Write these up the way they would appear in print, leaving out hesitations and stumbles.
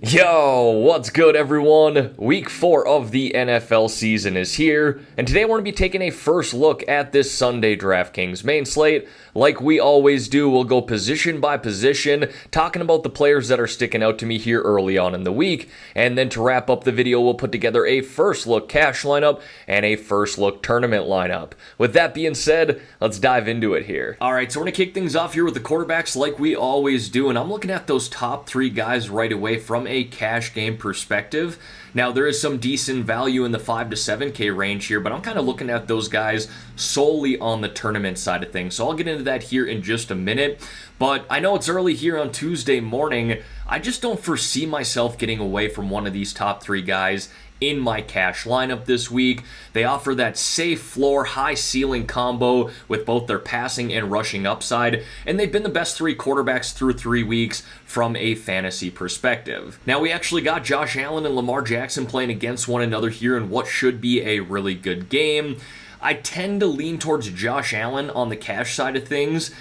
Yo, what's good everyone? Week 4 of the NFL season is here, and today we're going to be taking a first look at this Sunday DraftKings main slate. Like we always do, we'll go position by position, talking about the players that are sticking out to me here early on in the week, and then to wrap up the video, we'll put together a first look cash lineup and a first look tournament lineup. With that being said, let's dive into it here. Alright, so we're going to kick things off here with the quarterbacks like we always do, and I'm looking at those top 3 guys right away from a cash game perspective. Now, there is some decent value in the 5 to 7K range here, but I'm kind of looking at those guys solely on the tournament side of things. So I'll get into that here in just a minute. But I know it's early here on Tuesday morning. I just don't foresee myself getting away from one of these top 3 guys in my cash lineup this week. They offer that safe floor, high ceiling combo with both their passing and rushing upside, and they've been the best 3 quarterbacks through 3 weeks from a fantasy perspective. Now, we actually got Josh Allen and Lamar Jackson playing against one another here in what should be a really good game. I tend to lean towards Josh Allen on the cash side of things,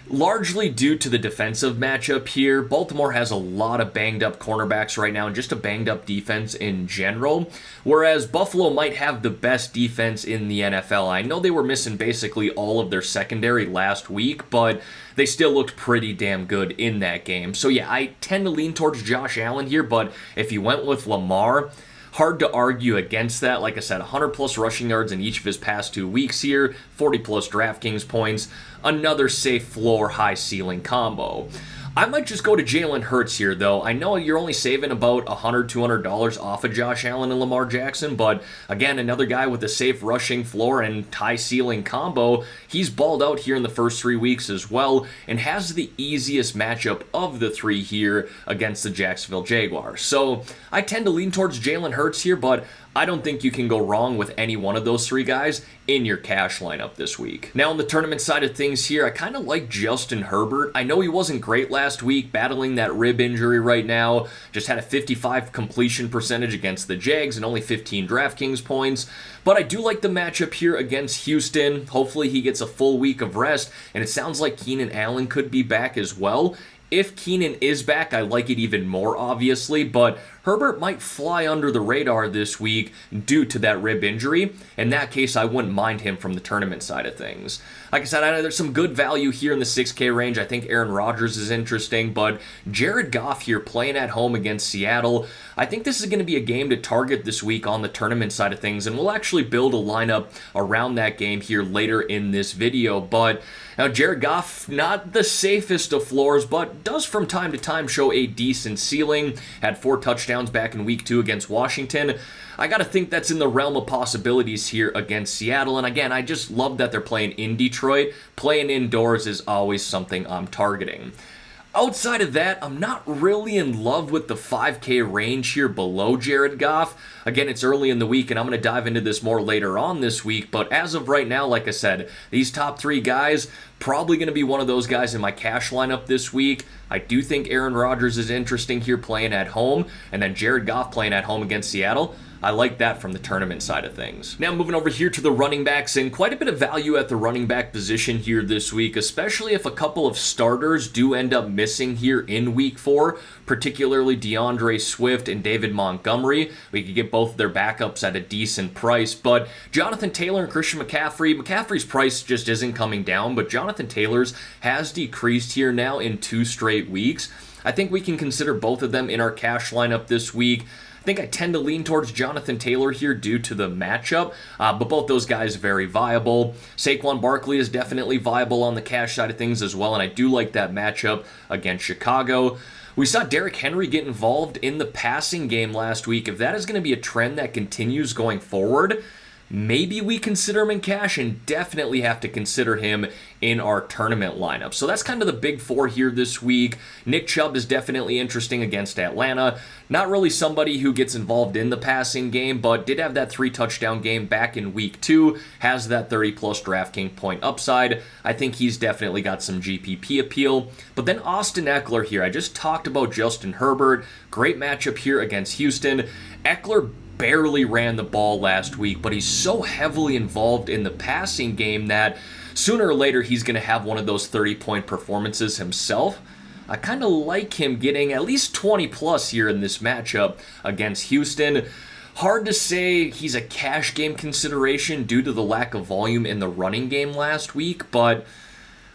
largely due to the defensive matchup here. Baltimore has a lot of banged up cornerbacks right now and just a banged up defense in general, whereas Buffalo might have the best defense in the NFL. I know they were missing basically all of their secondary last week, but they still looked pretty damn good in that game. So yeah, I tend to lean towards Josh Allen here, but if you went with Lamar, hard to argue against that. Like I said, 100 plus rushing yards in each of his past 2 weeks here, 40 plus DraftKings points, another safe floor, high ceiling combo. I might just go to Jalen Hurts here, though. I know you're only saving about $100, $200 off of Josh Allen and Lamar Jackson, but again, another guy with a safe rushing floor and high ceiling combo. He's balled out here in the first 3 weeks as well, and has the easiest matchup of the 3 here against the Jacksonville Jaguars. So I tend to lean towards Jalen Hurts here, but I don't think you can go wrong with any one of those 3 guys in your cash lineup this week. Now, on the tournament side of things here, I kind of like Justin Herbert. I know he wasn't great last week, battling that rib injury right now. Just had a 55 completion percentage against the Jags and only 15 DraftKings points. But I do like the matchup here against Houston. Hopefully he gets a full week of rest, and it sounds like Keenan Allen could be back as well. If Keenan is back, I like it even more, obviously, but Herbert might fly under the radar this week due to that rib injury. In that case, I wouldn't mind him from the tournament side of things. Like I said, I know there's some good value here in the 6K range. I think Aaron Rodgers is interesting, but Jared Goff here playing at home against Seattle, I think this is going to be a game to target this week on the tournament side of things, and we'll actually build a lineup around that game here later in this video. But now, Jared Goff, not the safest of floors, but does from time to time show a decent ceiling. Had 4 touchdowns back in week 2 against Washington. I gotta think that's in the realm of possibilities here against Seattle. And again, I just love that they're playing in Detroit. Playing indoors is always something I'm targeting. Outside of that, I'm not really in love with the 5K range here below Jared Goff. Again, it's early in the week, and I'm going to dive into this more later on this week, but as of right now, like I said, these top 3 guys, probably going to be one of those guys in my cash lineup this week. I do think Aaron Rodgers is interesting here playing at home, and then Jared Goff playing at home against Seattle. I like that from the tournament side of things. Now moving over here to the running backs, and quite a bit of value at the running back position here this week, especially if a couple of starters do end up missing here in week 4, particularly DeAndre Swift and David Montgomery. We could get both of their backups at a decent price, but Jonathan Taylor and Christian McCaffrey's price just isn't coming down, but Jonathan Taylor's has decreased here now in 2 straight weeks. I think we can consider both of them in our cash lineup this week. I think I tend to lean towards Jonathan Taylor here due to the matchup, but both those guys very viable. Saquon Barkley is definitely viable on the cash side of things as well, and I do like that matchup against Chicago. We saw Derrick Henry get involved in the passing game last week. If that is going to be a trend that continues going forward, maybe we consider him in cash, and definitely have to consider him in our tournament lineup. So that's kind of the big 4 here this week. Nick Chubb is definitely interesting against Atlanta. Not really somebody who gets involved in the passing game, but did have that 3 touchdown game back in week 2. Has that 30 plus DraftKings point upside. I think he's definitely got some GPP appeal. But then Austin Eckler here. I just talked about Justin Herbert. Great matchup here against Houston. Eckler barely ran the ball last week, but he's so heavily involved in the passing game that sooner or later he's going to have one of those 30-point performances himself. I kind of like him getting at least 20 plus here in this matchup against Houston. Hard to say he's a cash game consideration due to the lack of volume in the running game last week, but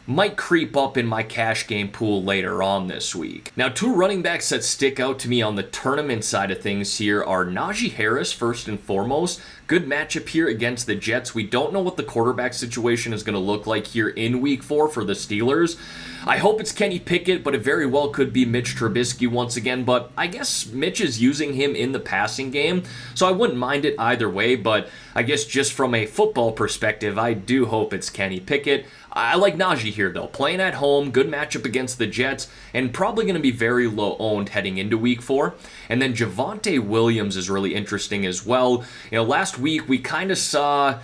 might creep up in my cash game pool later on this week. Now, two running backs that stick out to me on the tournament side of things here are Najee Harris, first and foremost. Good matchup here against the Jets. We don't know what the quarterback situation is going to look like here in week 4 for the Steelers. I hope it's Kenny Pickett, but it very well could be Mitch Trubisky once again. But I guess Mitch is using him in the passing game, so I wouldn't mind it either way. But I guess just from a football perspective, I do hope it's Kenny Pickett. I like Najee here, though. Playing at home, good matchup against the Jets, and probably going to be very low-owned heading into Week 4. And then Javonte Williams is really interesting as well. You know, last week we kind of saw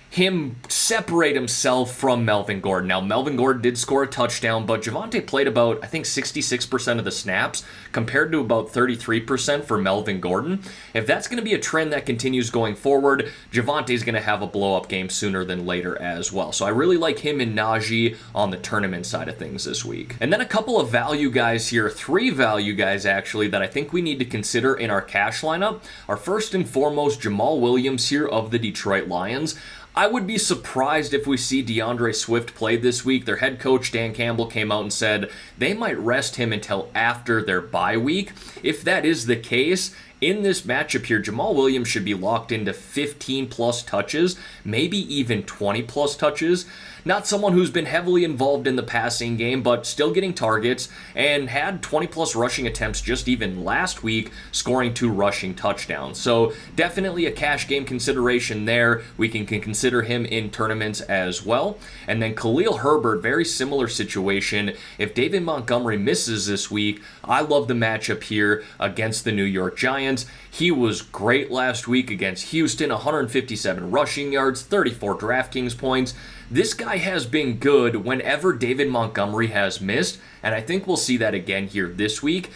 him separate himself from Melvin Gordon. Now, Melvin Gordon did score a touchdown, but Javonte played about, I think, 66% of the snaps, compared to about 33% for Melvin Gordon. If that's going to be a trend that continues going forward, Javonte's going to have a blow-up game sooner than later as well. So I really like him and Najee on the tournament side of things this week. And then a couple of value guys here, 3 value guys actually, that I think we need to consider in our cash lineup are first and foremost Jamal Williams here of the Detroit Lions. I would be surprised if we see DeAndre Swift play this week. Their head coach, Dan Campbell, came out and said they might rest him until after their bye week. If that is the case, in this matchup here, Jamal Williams should be locked into 15-plus touches, maybe even 20-plus touches. Not someone who's been heavily involved in the passing game, but still getting targets, and had 20-plus rushing attempts just even last week, scoring 2 rushing touchdowns. So definitely a cash game consideration there. We can consider him in tournaments as well. And then Khalil Herbert, very similar situation. If David Montgomery misses this week, I love the matchup here against the New York Giants. He was great last week against Houston, 157 rushing yards, 34 DraftKings points. This guy has been good whenever David Montgomery has missed, and I think we'll see that again here this week.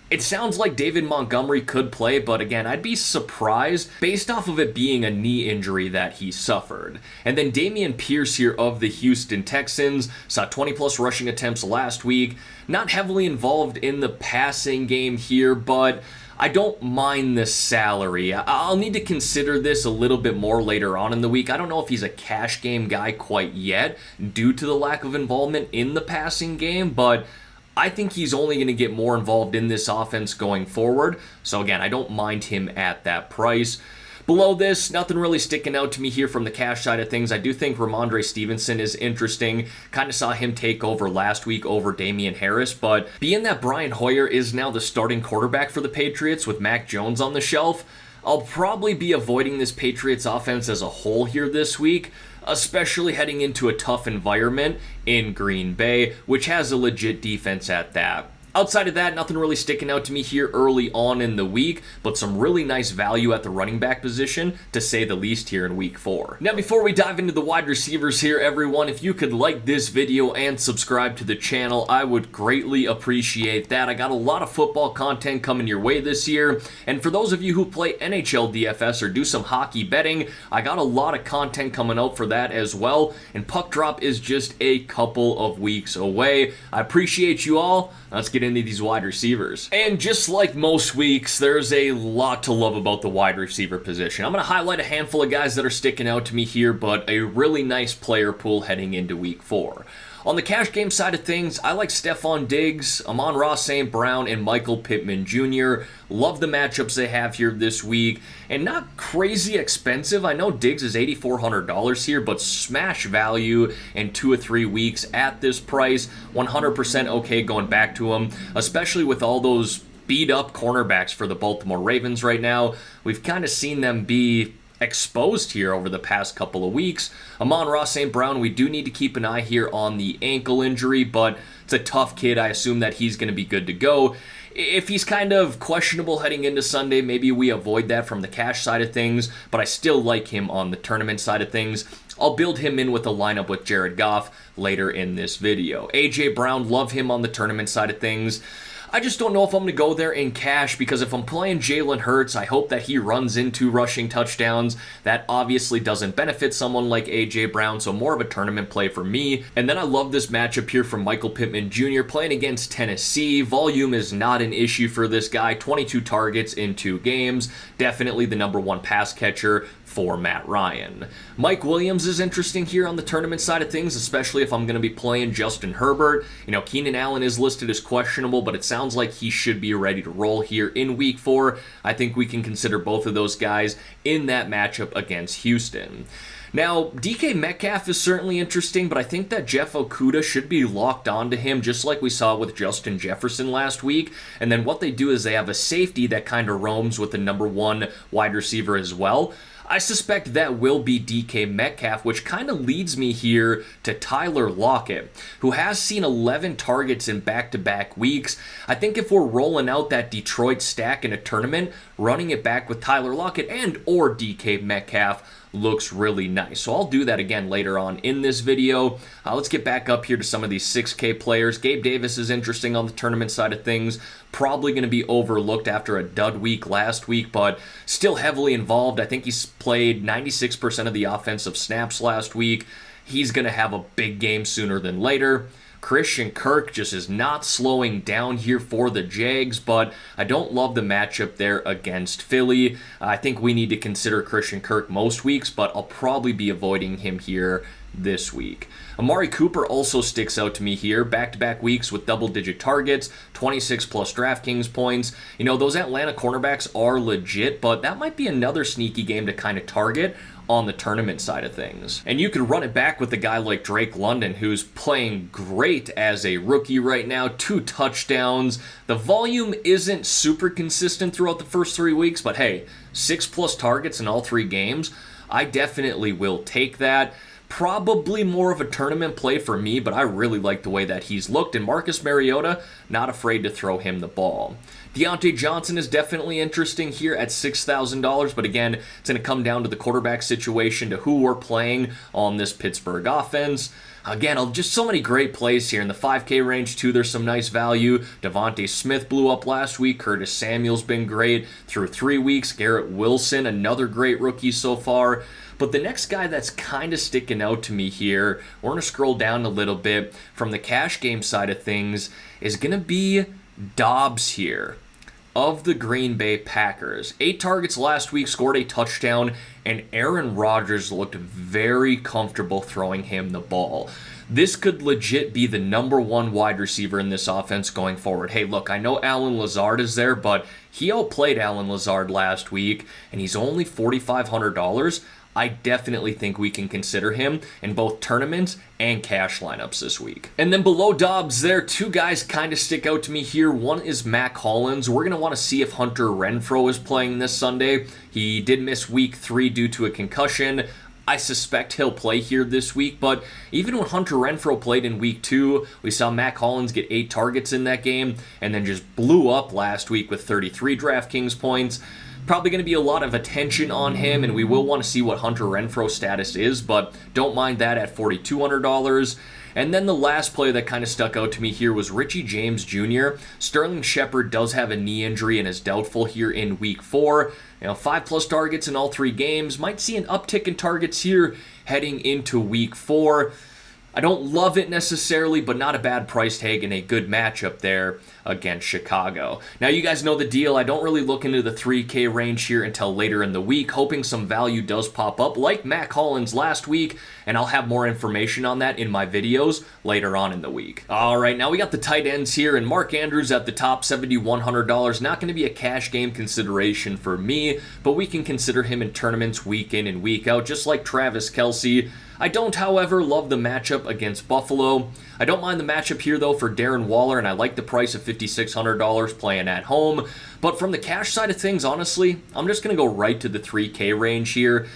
It sounds like David Montgomery could play, but again, I'd be surprised based off of it being a knee injury that he suffered. And then Dameon Pierce here of the Houston Texans saw 20-plus rushing attempts last week. Not heavily involved in the passing game here, but I don't mind the salary. I'll need to consider this a little bit more later on in the week. I don't know if he's a cash game guy quite yet due to the lack of involvement in the passing game, but I think he's only going to get more involved in this offense going forward. So again, I don't mind him at that price. Below this, nothing really sticking out to me here from the cash side of things. I do think Ramondre Stevenson is interesting. Kind of saw him take over last week over Damian Harris, but being that Brian Hoyer is now the starting quarterback for the Patriots with Mac Jones on the shelf, I'll probably be avoiding this Patriots offense as a whole here this week, especially heading into a tough environment in Green Bay, which has a legit defense at that. Outside of that, nothing really sticking out to me here early on in the week, but some really nice value at the running back position, to say the least, here in week 4. Now, before we dive into the wide receivers here, everyone, if you could like this video and subscribe to the channel, I would greatly appreciate that. I got a lot of football content coming your way this year, and for those of you who play NHL DFS or do some hockey betting, I got a lot of content coming out for that as well, and Puck Drop is just a couple of weeks away. I appreciate you all. Let's get into these wide receivers. And just like most weeks, there's a lot to love about the wide receiver position. I'm going to highlight a handful of guys that are sticking out to me here, but a really nice player pool heading into week 4. On the cash game side of things, I like Stephon Diggs, Amon-Ra St. Brown, and Michael Pittman Jr. Love the matchups they have here this week, and not crazy expensive. I know Diggs is $8,400 here, but smash value in 2 or 3 weeks at this price. 100% okay going back to him, especially with all those beat-up cornerbacks for the Baltimore Ravens right now. We've kind of seen them be exposed here over the past couple of weeks. Amon-Ra St. Brown, we do need to keep an eye here on the ankle injury, but it's a tough kid. I assume that he's going to be good to go. If he's kind of questionable heading into Sunday, maybe we avoid that from the cash side of things, but I still like him on the tournament side of things. I'll build him in with a lineup with Jared Goff later in this video. A.J. Brown, love him on the tournament side of things. I just don't know if I'm going to go there in cash, because if I'm playing Jalen Hurts, I hope that he runs into rushing touchdowns. That obviously doesn't benefit someone like A.J. Brown, so more of a tournament play for me. And then I love this matchup here from Michael Pittman Jr. playing against Tennessee. Volume is not an issue for this guy. 22 targets in 2 games. Definitely the number 1 pass catcher for Matt Ryan. Mike Williams is interesting here on the tournament side of things, especially if I'm going to be playing Justin Herbert. Keenan Allen is listed as questionable, but it sounds like he should be ready to roll here in week 4. I think we can consider both of those guys in that matchup against Houston. Now, DK Metcalf is certainly interesting, but I think that Jeff Okudah should be locked onto him, just like we saw with Justin Jefferson last week. And then what they do is they have a safety that kind of roams with the number 1 wide receiver as well. I suspect that will be DK Metcalf, which kind of leads me here to Tyler Lockett, who has seen 11 targets in back-to-back weeks. I think if we're rolling out that Detroit stack in a tournament, running it back with Tyler Lockett and or DK Metcalf looks really nice. So I'll do that again later on in this video. Let's get back up here to some of these 6K players. Gabe Davis is interesting on the tournament side of things. Probably going to be overlooked after a dud week last week, but still heavily involved. I think he's played 96% of the offensive snaps last week. He's going to have a big game sooner than later. Christian Kirk just is not slowing down here for the Jags, but I don't love the matchup there against Philly. I think we need to consider Christian Kirk most weeks, but I'll probably be avoiding him here this week. Amari Cooper also sticks out to me here. Back-to-back weeks with double-digit targets, 26-plus DraftKings points. Those Atlanta cornerbacks are legit, but that might be another sneaky game to kind of target on the tournament side of things. And you could run it back with a guy like Drake London, who's playing great as a rookie right now. 2 touchdowns. The volume isn't super consistent throughout the first 3 weeks, but hey, 6-plus targets in all 3 games. I definitely will take that. Probably more of a tournament play for me, but I really like the way that he's looked. And Marcus Mariota, not afraid to throw him the ball. Deontay Johnson is definitely interesting here at $6,000, but again, it's going to come down to the quarterback situation, to who we're playing on this Pittsburgh offense. Again, just so many great plays here. In the 5K range, too, there's some nice value. Devontae Smith blew up last week. Curtis Samuel's been great through 3 weeks. Garrett Wilson, another great rookie so far. But the next guy that's kind of sticking out to me here, we're going to scroll down a little bit from the cash game side of things, is going to be Dobbs here of the Green Bay Packers. 8 targets last week, scored a touchdown, and Aaron Rodgers looked very comfortable throwing him the ball. This could legit be the number 1 wide receiver in this offense going forward. Hey, look, I know Allen Lazard is there, but he outplayed Allen Lazard last week, and he's only $4,500. I definitely think we can consider him in both tournaments and cash lineups this week. And then below Dobbs there, 2 guys kind of stick out to me here. One is Mac Hollins. We're going to want to see if Hunter Renfrow is playing this Sunday. He did miss week 3 due to a concussion. I suspect he'll play here this week, but even when Hunter Renfrow played in week 2, we saw Mac Hollins get 8 targets in that game and then just blew up last week with 33 DraftKings points. Probably going to be a lot of attention on him, and we will want to see what Hunter Renfrow's status is, but don't mind that at $4,200. And then the last play that kind of stuck out to me here was Richie James Jr. Sterling Shepard does have a knee injury and is doubtful here in week 4. 5-plus targets in all 3 games. Might see an uptick in targets here heading into week 4. I don't love it necessarily, but not a bad price tag and a good matchup there against Chicago. Now, you guys know the deal. I don't really look into the 3K range here until later in the week, hoping some value does pop up, like Mac Hollins last week, and I'll have more information on that in my videos later on in the week. All right, now we got the tight ends here, and Mark Andrews at the top, $7,100. Not going to be a cash game consideration for me, but we can consider him in tournaments week in and week out, just like Travis Kelce. I don't, however, love the matchup against Buffalo. I don't mind the matchup here, though, for Darren Waller, and I like the price of $5,600 playing at home. But from the cash side of things, honestly, I'm just going to go right to the 3K range here.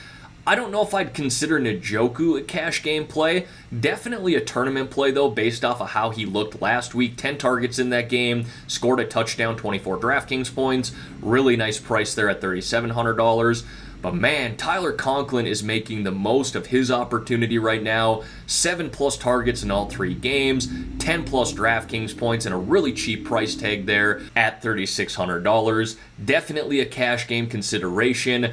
I don't know if I'd consider Njoku a cash game play. Definitely a tournament play, though, based off of how he looked last week. 10 targets in that game, scored a touchdown, 24 DraftKings points. Really nice price there at $3,700. But man, Tyler Conklin is making the most of his opportunity right now. 7+ targets in all 3 games, 10+ DraftKings points, and a really cheap price tag there at $3,600. Definitely a cash game consideration.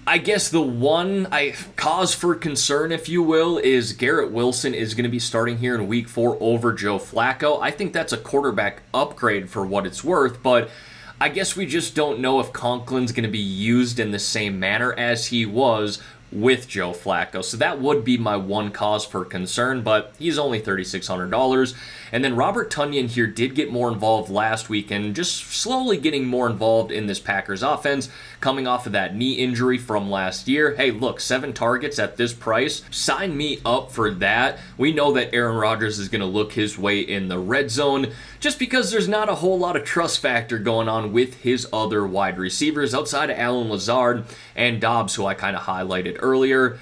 I guess the one cause for concern, if you will, is Garrett Wilson is going to be starting here in Week 4 over Joe Flacco. I think that's a quarterback upgrade for what it's worth, but I guess we just don't know if Conklin's going to be used in the same manner as he was with Joe Flacco. So that would be my one cause for concern, but he's only $3,600. And then Robert Tonyan here did get more involved last week and just slowly getting more involved in this Packers offense, coming off of that knee injury from last year. Hey, look, 7 targets at this price. Sign me up for that. We know that Aaron Rodgers is going to look his way in the red zone just because there's not a whole lot of trust factor going on with his other wide receivers outside of Allen Lazard and Dobbs, who I kind of highlighted earlier.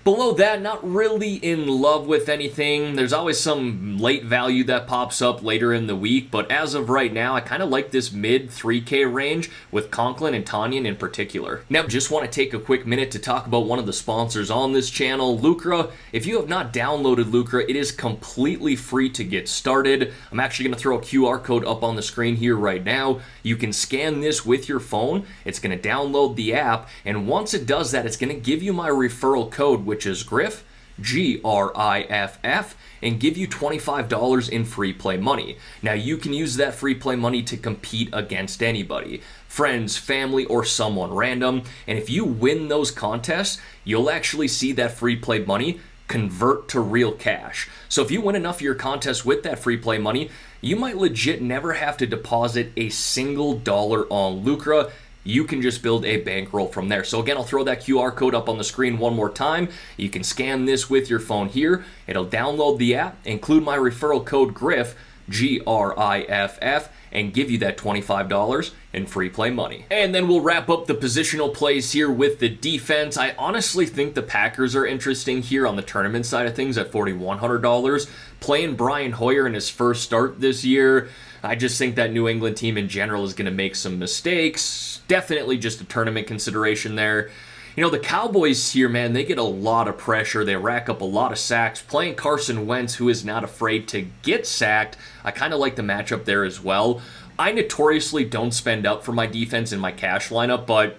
Below that, not really in love with anything. There's always some late value that pops up later in the week, but as of right now, I kind of like this mid 3K range with Conklin and Tonyan in particular. Now, just want to take a quick minute to talk about one of the sponsors on this channel, Lucra. If you have not downloaded Lucra, it is completely free to get started. I'm actually going to throw a QR code up on the screen here right now. You can scan this with your phone. It's going to download the app, and once it does that, it's going to give you my referral code, which is GRIFF, GRIFF, and give you $25 in free play money. Now, you can use that free play money to compete against anybody, friends, family, or someone random, and if you win those contests, you'll actually see that free play money convert to real cash. So if you win enough of your contests with that free play money, you might legit never have to deposit a single dollar on Lucra. You can just build a bankroll from there. So again, I'll throw that QR code up on the screen one more time. You can scan this with your phone here. It'll download the app, include my referral code GRIFF, GRIFF, and give you that $25 in free play money. And then we'll wrap up the positional plays here with the defense. I honestly think the Packers are interesting here on the tournament side of things at $4,100. Playing Brian Hoyer in his first start this year, I just think that New England team in general is going to make some mistakes. Definitely just a tournament consideration there. You know, the Cowboys here, man, they get a lot of pressure. They rack up a lot of sacks. Playing Carson Wentz, who is not afraid to get sacked, I kind of like the matchup there as well. I notoriously don't spend up for my defense in my cash lineup, but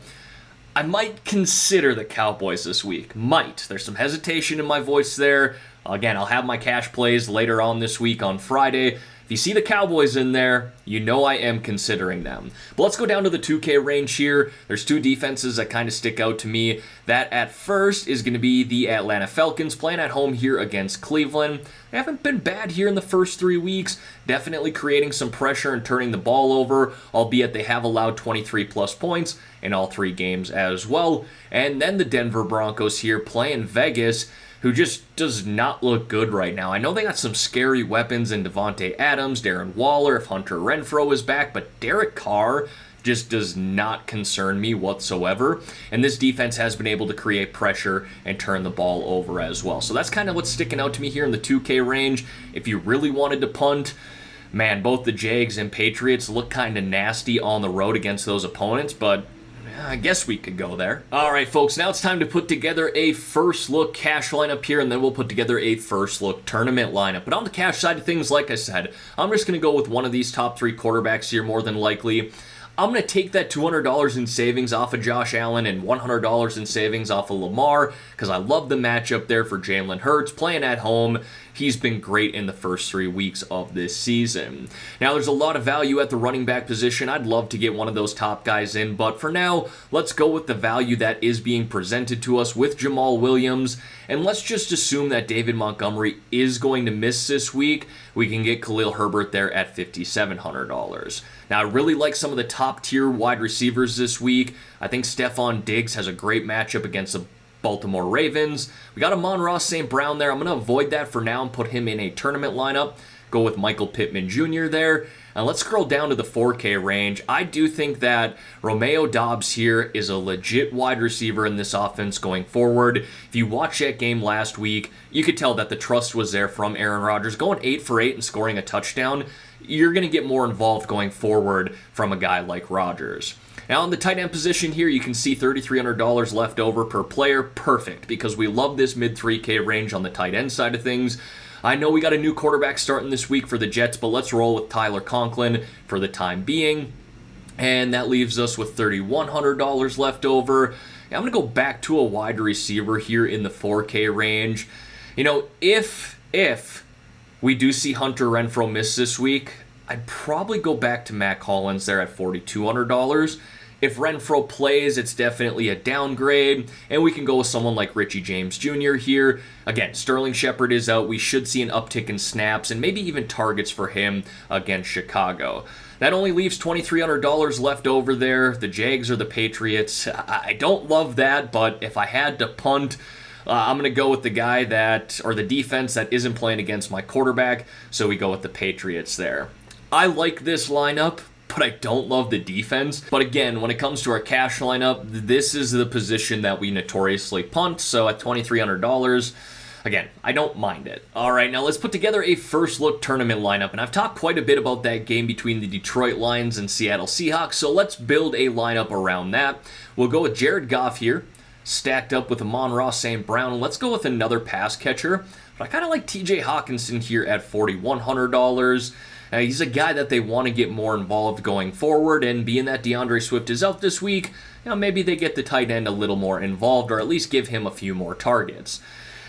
I might consider the Cowboys this week. Might. There's some hesitation in my voice there. Again, I'll have my cash plays later on this week on Friday. If you see the Cowboys in there, you know I am considering them. But let's go down to the 2K range here. There's 2 defenses that kind of stick out to me. That at first is going to be the Atlanta Falcons playing at home here against Cleveland. They haven't been bad here in the first 3 weeks. Definitely creating some pressure and turning the ball over, albeit they have allowed 23+ points in all 3 games as well. And then the Denver Broncos here playing Vegas, who just does not look good right now. I know they got some scary weapons in Devontae Adams, Darren Waller, if Hunter Renfrow is back, but Derek Carr just does not concern me whatsoever. And this defense has been able to create pressure and turn the ball over as well. So that's kind of what's sticking out to me here in the 2K range. If you really wanted to punt, man, both the Jags and Patriots look kind of nasty on the road against those opponents, but I guess we could go there. All right, folks, now it's time to put together a first look cash lineup here, and then we'll put together a first look tournament lineup. But on the cash side of things, like I said, I'm just going to go with one of these top 3 quarterbacks here more than likely. I'm going to take that $200 in savings off of Josh Allen and $100 in savings off of Lamar because I love the matchup there for Jalen Hurts playing at home. He's been great in the first 3 weeks of this season. Now, there's a lot of value at the running back position. I'd love to get one of those top guys in, but for now, let's go with the value that is being presented to us with Jamal Williams, and let's just assume that David Montgomery is going to miss this week. We can get Khalil Herbert there at $5,700. Now, I really like some of the top-tier wide receivers this week. I think Stephon Diggs has a great matchup against the Baltimore Ravens. We got Amon-Ra St. Brown there. I'm going to avoid that for now and put him in a tournament lineup. Go with Michael Pittman Jr. there. And let's scroll down to the 4K range. I do think that Romeo Doubs here is a legit wide receiver in this offense going forward. If you watch that game last week, you could tell that the trust was there from Aaron Rodgers. Going 8 for 8 and scoring a touchdown, you're going to get more involved going forward from a guy like Rodgers. Now, in the tight end position here, you can see $3,300 left over per player. Perfect, because we love this mid 3K range on the tight end side of things. I know we got a new quarterback starting this week for the Jets, but let's roll with Tyler Conklin for the time being. And that leaves us with $3,100 left over. I'm going to go back to a wide receiver here in the 4K range. You know, if we do see Hunter Renfrow miss this week, I'd probably go back to Matt Collins there at $4,200. If Renfrow plays, it's definitely a downgrade, and we can go with someone like Richie James Jr. here. Again, Sterling Shepard is out. We should see an uptick in snaps and maybe even targets for him against Chicago. That only leaves $2,300 left over there. The Jags or the Patriots. I don't love that, but if I had to punt, I'm going to go with the guy or the defense that isn't playing against my quarterback, so we go with the Patriots there. I like this lineup, but I don't love the defense. But again, when it comes to our cash lineup, this is the position that we notoriously punt, so at $2,300, again, I don't mind it. All right, now let's put together a first look tournament lineup, and I've talked quite a bit about that game between the Detroit Lions and Seattle Seahawks, so let's build a lineup around that. We'll go with Jared Goff here, stacked up with Amon-Ra St. Brown. Let's go with another pass catcher, but I kind of like TJ Hawkinson here at $4,100. He's a guy that they want to get more involved going forward, and being that DeAndre Swift is out this week, maybe they get the tight end a little more involved, or at least give him a few more targets.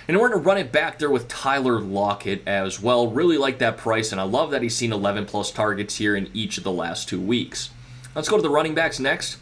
And we're going to run it back there with Tyler Lockett as well. Really like that price, and I love that he's seen 11 plus targets here in each of the last 2 weeks. Let's go to the running backs next.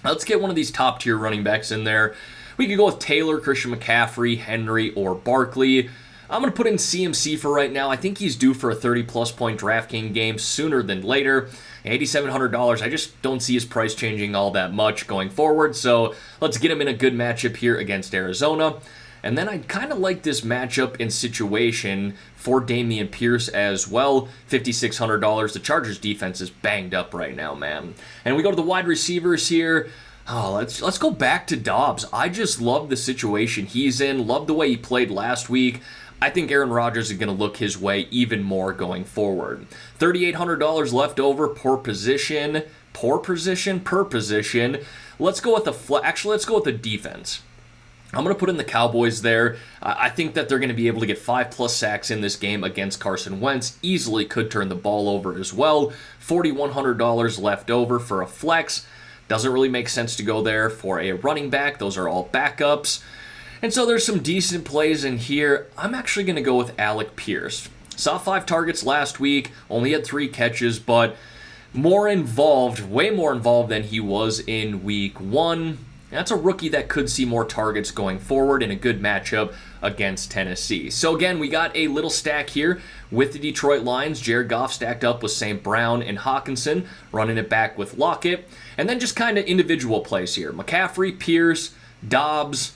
Let's get one of these top tier running backs in there. We could go with Taylor, Christian McCaffrey, Henry, or Barkley. I'm going to put in CMC for right now. I think he's due for a 30-plus point DraftKings game sooner than later. $8,700, I just don't see his price changing all that much going forward, so let's get him in a good matchup here against Arizona. And then I kind of like this matchup and situation for Dameon Pierce as well. $5,600. The Chargers defense is banged up right now, man. And we go to the wide receivers here. Oh, let's go back to Dobbs. I just love the situation he's in. Love the way he played last week. I think Aaron Rodgers is going to look his way even more going forward. $3,800 left over per position. Per position. Let's go with let's go with the defense. I'm going to put in the Cowboys there. I think that they're going to be able to get 5+ sacks in this game against Carson Wentz. Easily could turn the ball over as well. $4,100 left over for a flex. Doesn't really make sense to go there for a running back. Those are all backups. And so there's some decent plays in here. I'm actually going to go with Alec Pierce. Saw 5 targets last week. Only had 3 catches, but more involved, way more involved than he was in week 1. That's a rookie that could see more targets going forward in a good matchup against Tennessee. So again, we got a little stack here with the Detroit Lions. Jared Goff stacked up with St. Brown and Hawkinson, running it back with Lockett. And then just kind of individual plays here. McCaffrey, Pierce, Dobbs,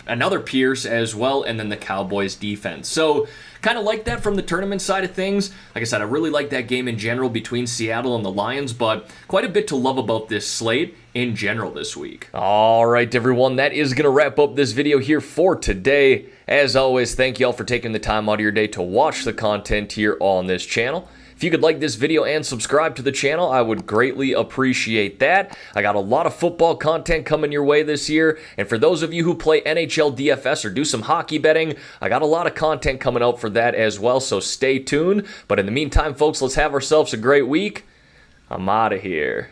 another Pierce as well, and then the Cowboys defense. So kind of like that from the tournament side of things. Like I said, I really like that game in general between Seattle and the Lions, but quite a bit to love about this slate in general this week. All right, everyone, that is going to wrap up this video here for today. As always, thank you all for taking the time out of your day to watch the content here on this channel. If you could like this video and subscribe to the channel, I would greatly appreciate that. I got a lot of football content coming your way this year, and for those of you who play NHL DFS or do some hockey betting, I got a lot of content coming out for that as well, so stay tuned. But in the meantime, folks, let's have ourselves a great week. I'm out of here.